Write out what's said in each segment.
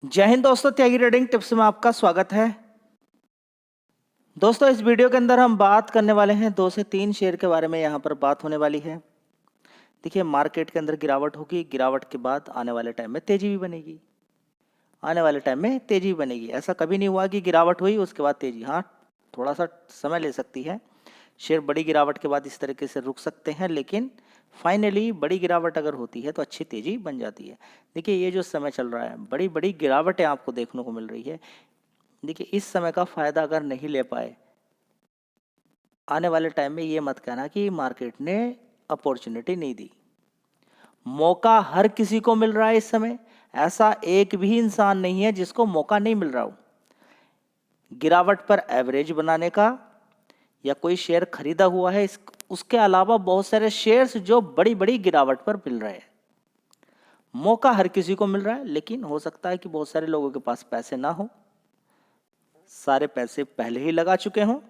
जय हिंद दोस्तों, त्यागी trading tips में आपका स्वागत है। दोस्तों, इस वीडियो के अंदर हम बात करने वाले हैं 2 से 3 शेयर के बारे में। यहाँ पर बात होने वाली है। देखिए, मार्केट के अंदर गिरावट होगी, गिरावट के बाद आने वाले टाइम में तेजी भी बनेगी। आने वाले टाइम में तेजी भी बनेगी। ऐसा कभी नहीं हुआ कि गिरावट हुई उसके बाद तेजी। हाँ, थोड़ा सा समय ले सकती है। शेयर बड़ी गिरावट के बाद इस तरीके से रुक सकते हैं, लेकिन फाइनली बड़ी गिरावट अगर होती है तो अच्छी तेजी बन जाती है। देखिए, ये जो समय चल रहा है, बड़ी बड़ी गिरावटें आपको देखने को मिल रही है। देखिए, इस समय का फायदा अगर नहीं ले पाए, आने वाले टाइम में ये मत कहना कि मार्केट ने अपॉर्चुनिटी नहीं दी। मौका हर किसी को मिल रहा है इस समय। ऐसा एक भी इंसान नहीं है जिसको मौका नहीं मिल रहा हो गिरावट पर एवरेज बनाने का, या कोई शेयर खरीदा हुआ है उसके अलावा बहुत सारे शेयर्स जो बड़ी बड़ी गिरावट पर मिल रहे हैं। मौका हर किसी को मिल रहा है, लेकिन हो सकता है कि बहुत सारे लोगों के पास पैसे ना हो, सारे पैसे पहले ही लगा चुके हों,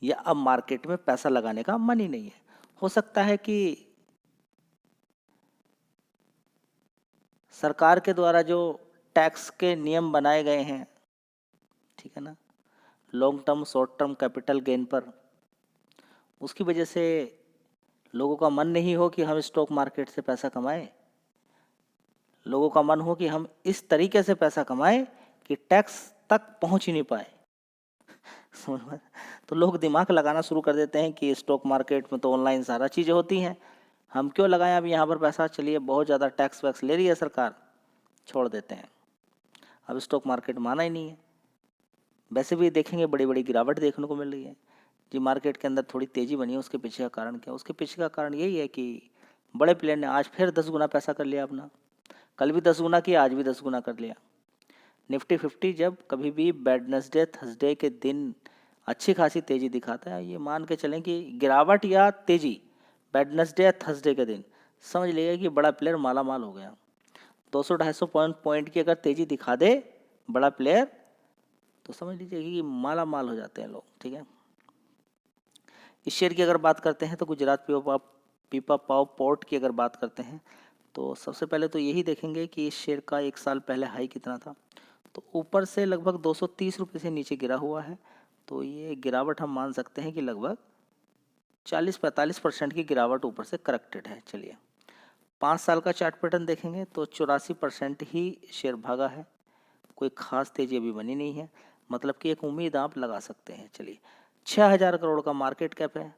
या अब मार्केट में पैसा लगाने का मन ही नहीं है। हो सकता है कि सरकार के द्वारा जो टैक्स के नियम बनाए गए हैं, ठीक है ना, long term short term capital gain पर, उसकी वजह से लोगों का मन नहीं हो कि हम स्टॉक मार्केट से पैसा कमाएं। लोगों का मन हो कि हम इस तरीके से पैसा कमाएं कि टैक्स तक पहुंच ही नहीं पाए। समझ में? तो लोग दिमाग लगाना शुरू कर देते हैं कि स्टॉक मार्केट में तो ऑनलाइन सारा चीज़ें होती हैं, हम क्यों लगाएं अब यहाँ पर पैसा। चलिए, बहुत ज़्यादा टैक्स वैक्स ले रही है सरकार, छोड़ देते हैं। अब स्टॉक मार्केट माना ही नहीं है। वैसे भी देखेंगे बड़ी बड़ी गिरावट देखने को मिल रही है जी। मार्केट के अंदर थोड़ी तेज़ी बनी है, उसके पीछे का कारण क्या? उसके पीछे का कारण यही है कि बड़े प्लेयर ने आज फिर 10 गुना पैसा कर लिया अपना। कल भी 10 गुना किया, आज भी 10 गुना कर लिया। निफ्टी 50 जब कभी भी वेडनेसडे थर्सडे के दिन अच्छी खासी तेज़ी दिखाता है, ये मान के चलें कि गिरावट या तेज़ी वेडनेसडे या थर्सडे के दिन, समझ लीजिए कि बड़ा प्लेयर माला माल हो गया। 200-250 पॉइंट की अगर तेज़ी दिखा दे बड़ा प्लेयर, तो समझ लीजिए कि माला माल हो जाते हैं लोग। ठीक है, इस शेयर की अगर बात करते हैं तो गुजरात पीपा पाव पोर्ट की अगर बात करते हैं तो सबसे पहले तो यही देखेंगे कि इस शेयर का 1 साल पहले हाई कितना था। तो ऊपर से लगभग 230 रुपये से नीचे गिरा हुआ है। तो ये गिरावट हम मान सकते हैं कि लगभग 40-45% की गिरावट ऊपर से करेक्टेड है। चलिए, 5 साल का चार्ट पैटर्न देखेंगे तो 84% ही शेयर भागा है। कोई खास तेजी अभी बनी नहीं है, मतलब कि एक उम्मीद आप लगा सकते हैं। चलिए, 6000 करोड़ का मार्केट कैप है,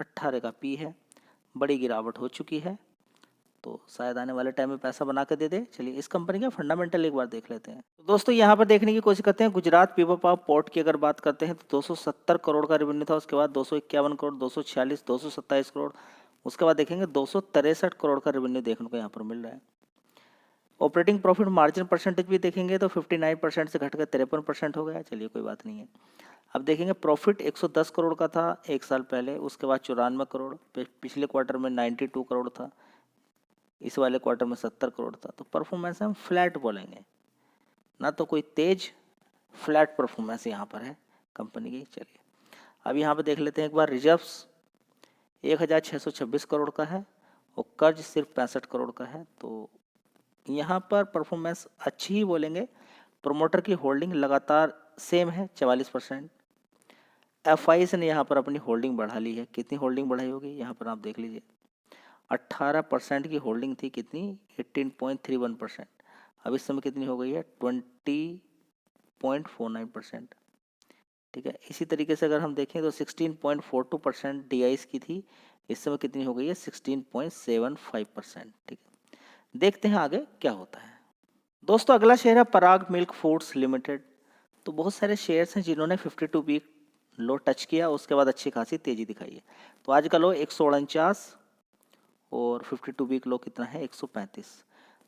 18 का पी है, बड़ी गिरावट हो चुकी है, तो शायद आने वाले टाइम में पैसा बना के दे दे। चलिए, इस कंपनी का फंडामेंटल एक बार देख लेते हैं। तो दोस्तों, यहाँ पर देखने की कोशिश करते हैं। गुजरात पीपा पाव पोर्ट की अगर बात करते हैं तो 270 करोड़ का रेवेन्यू था, उसके बाद 251 करोड़, 246, 227 करोड़, उसके बाद देखेंगे 263 करोड़ का रेवेन्यू देखने को यहाँ पर मिल रहा है। ऑपरेटिंग प्रॉफिट मार्जिन परसेंटेज भी देखेंगे तो 59% से घटकर 53% हो गया। चलिए, कोई बात नहीं है। अब देखेंगे प्रॉफिट 110 करोड़ का था 1 साल पहले, उसके बाद 94 करोड़, पिछले क्वार्टर में 92 करोड़ था, इस वाले क्वार्टर में 70 करोड़ था। तो परफॉर्मेंस हम फ्लैट बोलेंगे, ना तो कोई तेज, फ्लैट परफॉर्मेंस यहाँ पर है कंपनी की। चलिए, अब यहाँ पर देख लेते हैं एक बार। रिजर्व्स 1626 करोड़ का है और कर्ज सिर्फ 65 करोड़ का है। तो यहाँ पर परफॉर्मेंस अच्छी ही बोलेंगे। प्रोमोटर की होल्डिंग लगातार सेम है, 44%। एफ ने यहाँ पर अपनी होल्डिंग बढ़ा ली है। कितनी होल्डिंग बढ़ाई होगी यहाँ पर आप देख लीजिए। 18% की होल्डिंग थी, कितनी? 18.31%। अब इस समय कितनी हो गई है? 20.49%। ठीक है, इसी तरीके से अगर हम देखें तो 16.42% DIs की थी, इस समय कितनी हो गई है? 16.75%। ठीक है, देखते हैं आगे क्या होता है। दोस्तों, अगला शेयर है पराग मिल्क फूड्स लिमिटेड। तो बहुत सारे शेयर्स हैं जिन्होंने 52 वीक लो टच किया, उसके बाद अच्छी खासी तेजी दिखाई है। तो आज का लो 149 और 52 वीक लो कितना है? 135।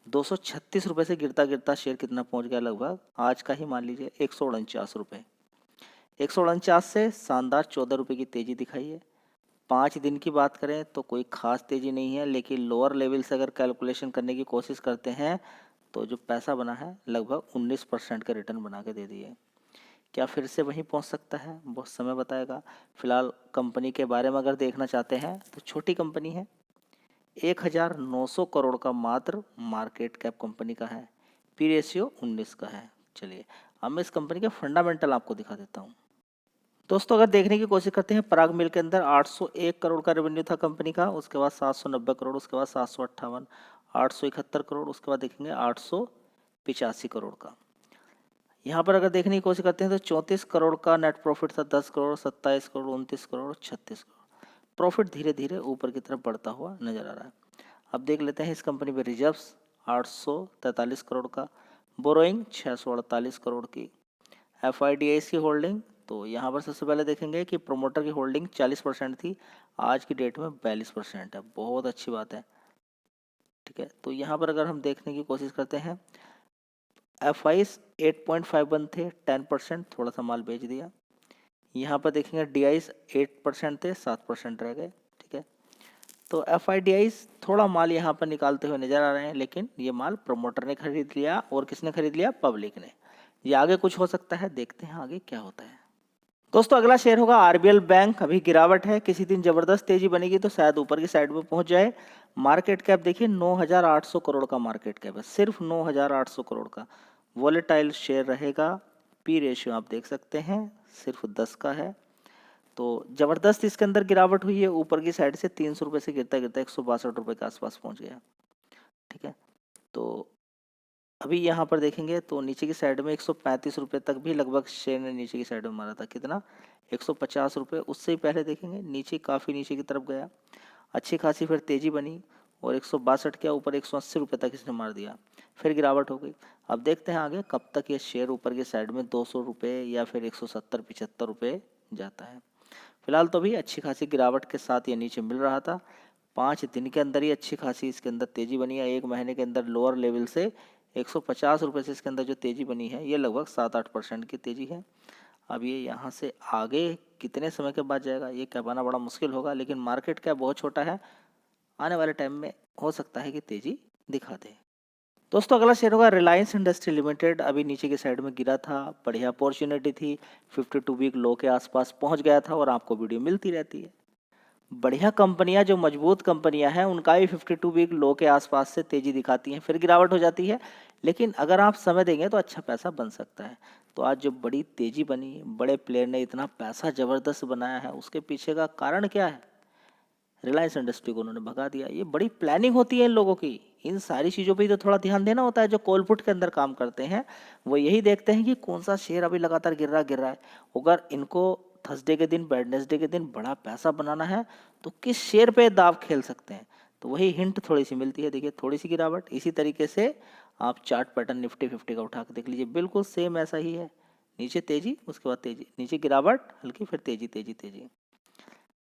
236 रुपये से गिरता गिरता शेयर कितना पहुंच गया? लगभग आज का ही मान लीजिए 149 रुपये। 149 से शानदार 14 रुपये की तेजी दिखाई है। 5 दिन की बात करें तो कोई खास तेजी नहीं है, लेकिन लोअर लेवल से अगर कैलकुलेशन करने की कोशिश करते हैं तो जो पैसा बना है लगभग 19% का रिटर्न बना के दे दिए। क्या फिर से वहीं पहुंच सकता है? बहुत समय बताएगा। फिलहाल कंपनी के बारे में अगर देखना चाहते हैं तो छोटी कंपनी है, 1900 करोड़ का मात्र मार्केट कैप कंपनी का है। पी रेशियो 19 का है। चलिए अब मैं इस कंपनी के फंडामेंटल आपको दिखा देता हूँ। दोस्तों अगर देखने की कोशिश करते हैं, पराग मिल के अंदर 801 करोड़ का रेवेन्यू था कंपनी का, उसके बाद 790 करोड़, उसके बाद 758, 871 करोड़, उसके बाद देखेंगे 885 करोड़ का। यहाँ पर अगर देखने की कोशिश करते हैं तो 34 करोड़ का नेट प्रॉफिट था, 10 करोड़, 27 करोड़, 29 करोड़, 36 करोड़। प्रॉफिट धीरे धीरे ऊपर की तरफ बढ़ता हुआ नजर आ रहा है। अब देख लेते हैं इस कंपनी में रिजर्व्स 843 करोड़ का, बोरोइंग 648 करोड़ की, FIDIs की होल्डिंग, तो यहाँ पर सबसे पहले देखेंगे कि प्रोमोटर की होल्डिंग 40% थी, आज की डेट में 42% है, बहुत अच्छी बात है। ठीक है, तो यहाँ पर अगर हम देखने की कोशिश करते हैं, FIs 8.51 थे, 10%, थोड़ा सा माल बेच दिया। यहाँ पर देखेंगे DIs 8% थे, 7% रह गए। ठीक है, तो FIDIs थोड़ा माल यहाँ पर निकालते हुए नजर आ रहे हैं, लेकिन ये माल प्रमोटर ने खरीद लिया और किसने खरीद लिया? पब्लिक ने। ये आगे कुछ हो सकता है, देखते हैं आगे क्या होता है। दोस्तों अगला शेयर होगा RBL बैंक। अभी गिरावट है, किसी दिन जबरदस्त तेजी बनेगी तो शायद ऊपर की साइड में पहुंच जाए। मार्केट कैप देखिए 9,800 करोड़ का मार्केट कैप है, सिर्फ 9,800 करोड़ का। वॉलेटाइल शेयर रहेगा। पी रेशियो आप देख सकते हैं सिर्फ 10 का है। तो जबरदस्त इसके अंदर गिरावट हुई है, ऊपर की साइड से 300 रुपये से गिरता गिरता 162 रुपये के आसपास पहुंच गया। ठीक है, तो अभी यहाँ पर देखेंगे तो नीचे की साइड में 135 रुपये तक भी लगभग शेयर ने नीचे की साइड में मारा था। कितना? 150 रुपये। उससे ही पहले देखेंगे नीचे, काफ़ी नीचे की तरफ गया, अच्छी खासी फिर तेजी बनी और 162 के ऊपर 180 रुपये तक इसने मार दिया, फिर गिरावट हो गई। अब देखते हैं आगे कब तक ये शेयर ऊपर की साइड में 200 रुपये या फिर 170-75 रुपये जाता है। फिलहाल तो भी अच्छी खासी गिरावट के साथ ये नीचे मिल रहा था। 5 दिन के अंदर ही अच्छी खासी इसके अंदर तेजी बनी है। 1 महीने के अंदर लोअर लेवल से 150 रुपये से इसके अंदर जो तेजी बनी है, ये लगभग 7-8% की तेजी है। अब ये यहाँ से आगे कितने समय के बाद जाएगा ये कह पाना बड़ा मुश्किल होगा, लेकिन मार्केट क्या बहुत छोटा है, आने वाले टाइम में हो सकता है कि तेजी दिखा दे। दोस्तों अगला शेयर होगा रिलायंस इंडस्ट्री लिमिटेड। अभी नीचे की साइड में गिरा था, बढ़िया अपॉर्चुनिटी थी, 52 वीक लो के आसपास पहुंच गया था और आपको वीडियो मिलती रहती है। बढ़िया कंपनियां, जो मजबूत कंपनियां हैं, उनका भी 52 वीक लो के आसपास से तेजी दिखाती हैं, फिर गिरावट हो जाती है, लेकिन अगर आप समय देंगे तो अच्छा पैसा बन सकता है। तो आज जो बड़ी तेजी बनी, बड़े प्लेयर ने इतना पैसा जबरदस्त बनाया है, उसके पीछे का कारण क्या है? रिलायंस इंडस्ट्री को उन्होंने भगा दिया। ये बड़ी प्लानिंग होती है इन लोगों की, इन सारी चीज़ों पे तो थोड़ा ध्यान देना होता है। जो कॉल पुट के अंदर काम करते हैं वो यही देखते हैं कि कौन सा शेयर अभी लगातार गिर रहा है। अगर इनको थर्सडे के दिन, वेडनेसडे के दिन बड़ा पैसा बनाना है तो किस शेयर पे दाव खेल सकते हैं, तो वही हिंट थोड़ी सी मिलती है। देखिए थोड़ी सी गिरावट, इसी तरीके से आप चार्ट पैटर्न निफ्टी 50 का उठा के देख लीजिए, बिल्कुल सेम ऐसा ही है। नीचे तेजी, उसके बाद तेजी, नीचे गिरावट हल्की, फिर तेजी तेजी तेजी।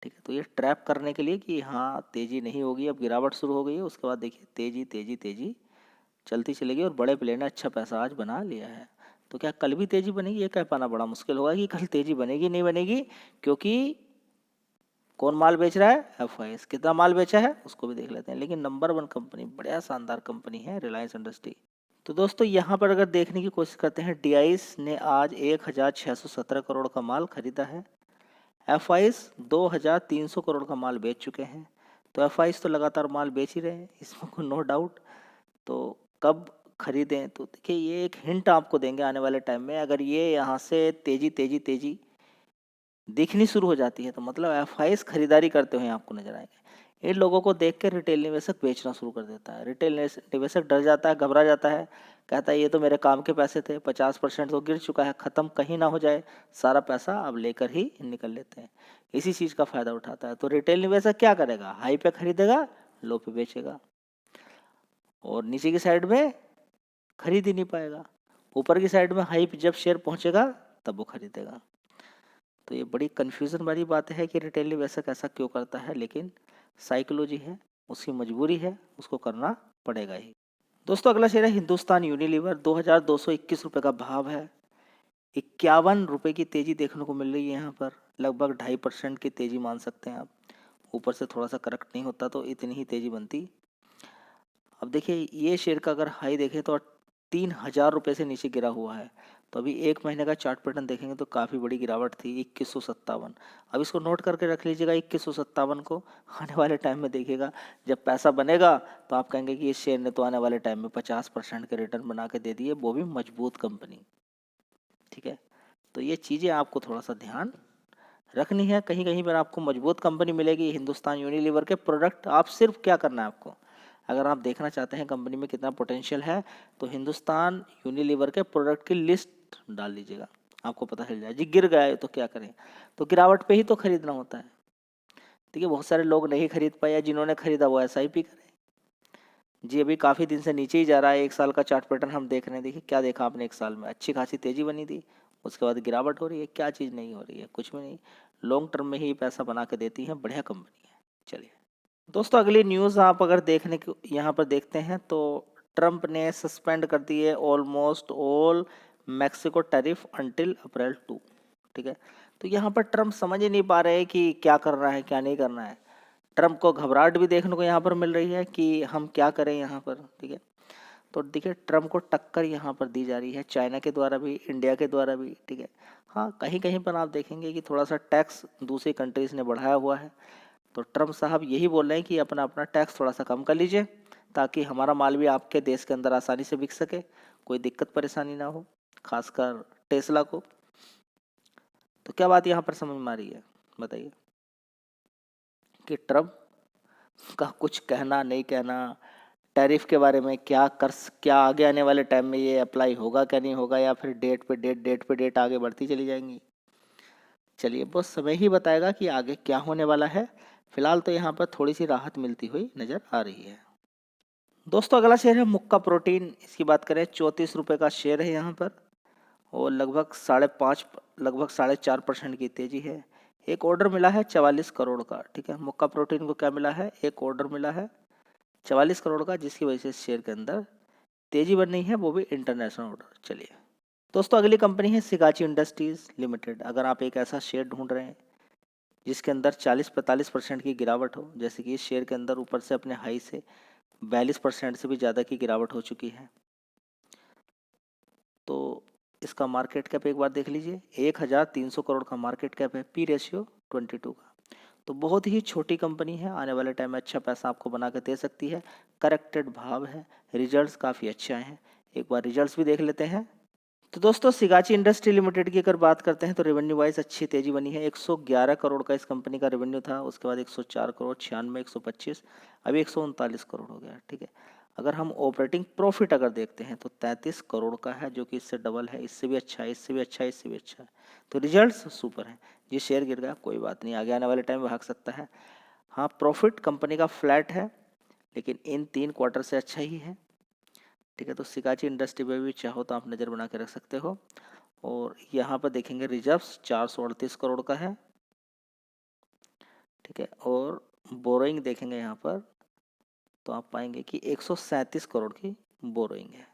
ठीक है, तो ये ट्रैप करने के लिए कि हाँ तेजी नहीं होगी, अब गिरावट शुरू हो गई है, उसके बाद देखिए तेजी तेजी तेजी चलती चलेगी और बड़े प्लेयर ने अच्छा पैसा आज बना लिया है। तो क्या कल भी तेजी बनेगी? ये कह पाना बड़ा मुश्किल होगा कि कल तेजी बनेगी नहीं बनेगी, क्योंकि कौन माल बेच रहा है? FIS। कितना माल बेचा है उसको भी देख लेते हैं। लेकिन नंबर 1 कंपनी, बढ़िया शानदार कंपनी है रिलायंस इंडस्ट्री। तो दोस्तों यहाँ पर अगर देखने की कोशिश करते हैं, DIs ने आज 1,617 करोड़ का माल खरीदा है। FIs 2,300 करोड़ का माल बेच चुके हैं। तो FIs तो लगातार माल बेच ही रहे हैं, इसमें कोई नो डाउट। तो कब खरीदें? तो देखिए ये एक हिंट आपको देंगे आने वाले टाइम में। अगर ये यहाँ से तेजी तेजी तेजी दिखनी शुरू हो जाती है तो मतलब FIs खरीदारी करते हुए आपको नजर आएंगे। इन लोगों को देख के रिटेल निवेशक बेचना शुरू कर देता है। रिटेल निवेशक डर जाता है, घबरा जाता है, कहता है ये तो मेरे काम के पैसे थे, 50% तो गिर चुका है, ख़त्म कहीं ना हो जाए, सारा पैसा अब लेकर ही निकल लेते हैं। इसी चीज़ का फ़ायदा उठाता है। तो रिटेल निवेशक क्या करेगा? हाई पे खरीदेगा, लो पे बेचेगा, और नीचे की साइड में खरीद ही नहीं पाएगा। ऊपर की साइड में हाई पे जब शेयर पहुंचेगा तब वो खरीदेगा। तो ये बड़ी कन्फ्यूज़न वाली बात है कि रिटेल निवेशक ऐसा क्यों करता है, लेकिन साइकोलॉजी है, उसकी मजबूरी है, उसको करना पड़ेगा ही। दोस्तों अगला शेयर है हिंदुस्तान यूनिलीवर। 2,221 रुपये का भाव है। 51 रुपये की तेज़ी देखने को मिल रही है यहाँ पर, लगभग 2.5% की तेज़ी मान सकते हैं आप। ऊपर से थोड़ा सा करेक्ट नहीं होता तो इतनी ही तेज़ी बनती। अब देखिए ये शेयर का अगर हाई देखें तो 3000 रुपये से नीचे गिरा हुआ है। तो अभी 1 महीने का चार्ट पैटर्न देखेंगे तो काफ़ी बड़ी गिरावट थी 2157। अब इसको नोट करके रख लीजिएगा 2157 को। आने वाले टाइम में देखिएगा जब पैसा बनेगा तो आप कहेंगे कि इस शेयर ने तो आने वाले टाइम में 50% के रिटर्न बना के दे दिए, वो भी मजबूत कंपनी। ठीक है, तो ये चीज़ें आपको थोड़ा सा ध्यान रखनी है। कहीं कहीं पर आपको मजबूत कंपनी मिलेगी, हिंदुस्तान यूनिलीवर के प्रोडक्ट। आप सिर्फ क्या करना है आपको, अगर आप देखना चाहते हैं कंपनी में कितना पोटेंशियल है तो हिंदुस्तान यूनिलीवर के प्रोडक्ट की लिस्ट डाल लीजिएगा, आपको पता चल जाए। जी गिर गया है तो क्या करें, तो गिरावट पे ही तो खरीदना होता है। ठीक है, बहुत सारे लोग नहीं खरीद पाए या जिन्होंने खरीदा वो SIP करें। जी अभी काफ़ी दिन से नीचे ही जा रहा है, 1 साल का चार्ट पैटर्न हम देख रहे हैं। देखिए क्या देखा आपने, 1 साल में अच्छी खासी तेजी बनी थी, उसके बाद गिरावट हो रही है। क्या चीज़ नहीं हो रही है, कुछ भी नहीं। लॉन्ग टर्म में ही पैसा बना के देती है, बढ़िया कंपनी है। चलिए दोस्तों, अगली न्यूज़ आप अगर देखने को यहाँ पर देखते हैं तो ट्रंप ने सस्पेंड कर दी है almost all Mexico tariff until April 2। ठीक है, तो यहाँ पर ट्रंप समझ ही नहीं पा रहे कि क्या करना है क्या नहीं करना है। ट्रंप को घबराहट भी देखने को यहाँ पर मिल रही है कि हम क्या करें यहाँ पर। ठीक है, तो देखिए ट्रंप को टक्कर यहाँ पर दी जा रही है चाइना के द्वारा भी, इंडिया के द्वारा भी। ठीक है, हाँ कहीं कहीं पर आप देखेंगे कि थोड़ा सा टैक्स दूसरी कंट्रीज़ ने बढ़ाया हुआ है। तो ट्रंप साहब यही बोल रहे हैं कि अपना अपना टैक्स थोड़ा सा कम कर लीजिए ताकि हमारा माल भी आपके देश के अंदर आसानी से बिक सके, कोई दिक्कत परेशानी ना हो, खासकर टेस्ला को। तो क्या बात यहाँ पर समझ में आ रही है बताइए कि ट्रंप का कुछ कहना नहीं कहना, टैरिफ के बारे में क्या आगे आने वाले टाइम में ये अप्लाई होगा क्या नहीं होगा, या फिर डेट आगे बढ़ती चली जाएंगी। चलिए बस समय ही बताएगा कि आगे क्या होने वाला है। फिलहाल तो यहाँ पर थोड़ी सी राहत मिलती हुई नज़र आ रही है। दोस्तों अगला शेयर है मुक्का प्रोटीन। इसकी बात करें 34 रुपये का शेयर है यहाँ पर, और लगभग 4.5% की तेजी है। एक ऑर्डर मिला है 44 करोड़ का। ठीक है, मुक्का प्रोटीन को क्या मिला है, एक ऑर्डर मिला है 44 करोड़ का, जिसकी वजह से शेयर के अंदर तेजी बन रही है, वो भी इंटरनेशनल ऑर्डर। चलिए दोस्तों, अगली कंपनी है सिगाची इंडस्ट्रीज लिमिटेड। अगर आप एक ऐसा शेयर ढूंढ रहे हैं जिसके अंदर 40-45% की गिरावट हो, जैसे कि इस शेयर के अंदर ऊपर से अपने हाई से 42% से भी ज़्यादा की गिरावट हो चुकी है, तो इसका मार्केट कैप एक बार देख लीजिए, 1300 करोड़ का मार्केट कैप है, P रेशियो 22 का। तो बहुत ही छोटी कंपनी है, आने वाले टाइम में अच्छा पैसा आपको बना कर दे सकती है। करेक्टेड भाव है, रिजल्ट्स काफ़ी अच्छे आए हैं, एक बार रिजल्ट्स भी देख लेते हैं। तो दोस्तों सिगाची इंडस्ट्री लिमिटेड की अगर बात करते हैं तो रेवेन्यू वाइज अच्छी तेजी बनी है। 111 करोड़ का इस कंपनी का रेवेन्यू था, उसके बाद 104 करोड़, 96, 125, अभी 139 करोड़ हो गया। ठीक है, अगर हम ऑपरेटिंग प्रॉफिट अगर देखते हैं तो 33 करोड़ का है, जो कि इससे डबल है, इससे भी अच्छा है, इससे भी अच्छा है, इससे भी अच्छा है। तो रिजल्ट्स सुपर हैं। ये शेयर गिर गया कोई बात नहीं, आगे आने वाले टाइम में भाग सकता है। हाँ प्रॉफिट कंपनी का फ्लैट है, लेकिन इन 3 क्वार्टर से अच्छा ही है। ठीक है, तो सिकाची इंडस्ट्री पे भी चाहो तो आप नज़र बना के रख सकते हो। और यहाँ पर देखेंगे रिजर्व्स 438 करोड़ का है। ठीक है, और बोरोइंग देखेंगे यहाँ पर तो आप पाएंगे कि 137 करोड़ की बोरोइंग है।